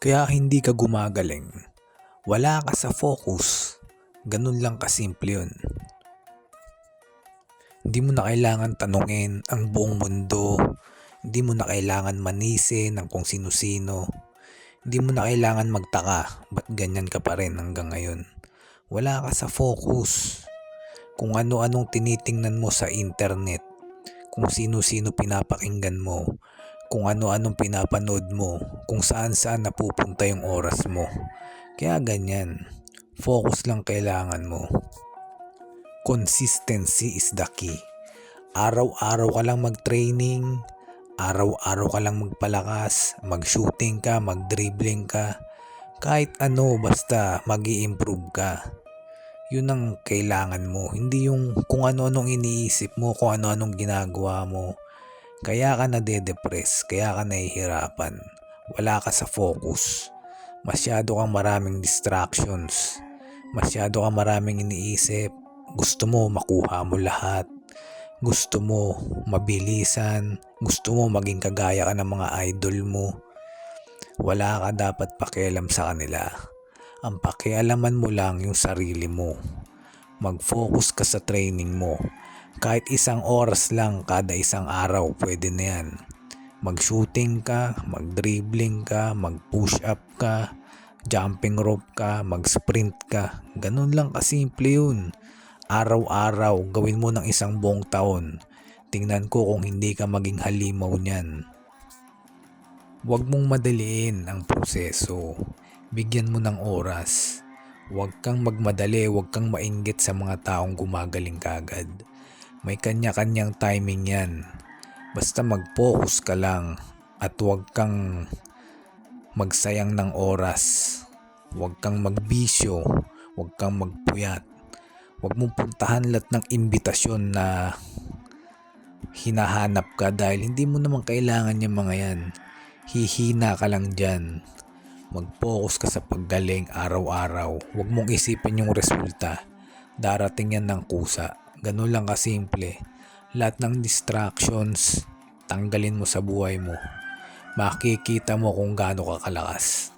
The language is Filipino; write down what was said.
Kaya hindi ka gumagaling. Wala ka sa focus. Ganun lang kasimple yun. Hindi mo na kailangan tanungin ang buong mundo. Hindi mo na kailangan manisi ng kung sino-sino. Hindi mo na kailangan magtaka ba't ganyan ka pa rin hanggang ngayon. Wala ka sa focus. Kung ano-anong tinitingnan mo sa internet, kung sino-sino pinapakinggan mo, kung ano-anong pinapanood mo, kung saan-saan napupunta yung oras mo. Kaya ganyan, focus lang kailangan mo. Consistency is the key. Araw-araw ka lang mag-training, araw-araw ka lang magpalakas, mag-shooting ka, mag-dribbling ka, kahit ano basta mag-i-improve ka. Yun ang kailangan mo, hindi yung kung ano-anong iniisip mo, kung ano-anong ginagawa mo. Kaya ka nade-depress, kaya ka nahihirapan, wala ka sa focus. Masyado kang maraming distractions, masyado kang maraming iniisip. Gusto mo makuha mo lahat, gusto mo mabilisan, gusto mo maging kagaya ka ng mga idol mo. Wala ka dapat pakialam sa kanila. Ang pakialaman mo lang yung sarili mo. Mag-focus ka sa training mo. Kahit 1 oras lang kada isang araw, pwede na yan. Mag-shooting ka, mag-dribbling ka, mag-push up ka, jumping rope ka, mag-sprint ka. Ganun lang kasimple yun. Araw-araw, gawin mo ng 1 buong taon. Tingnan ko kung hindi ka maging halimaw niyan. Huwag mong madaliin ang proseso. Bigyan mo ng oras. Huwag kang magmadali, huwag kang mainggit sa mga taong gumagaling kagad. May kanya-kanyang timing yan. Basta mag-focus ka lang at huwag kang magsayang ng oras. Huwag kang magbisyo, huwag kang magpuyat. Huwag mong puntahan lahat ng imbitasyon na hinahanap ka dahil hindi mo naman kailangan yung mga yan. Hihina ka lang dyan. Mag-focus ka sa paggaling araw-araw. Huwag mong isipin yung resulta. Darating yan ng kusa. Ganun lang kasimple. Lahat ng distractions, tanggalin mo sa buhay mo. Makikita mo kung gaano ka kalakas.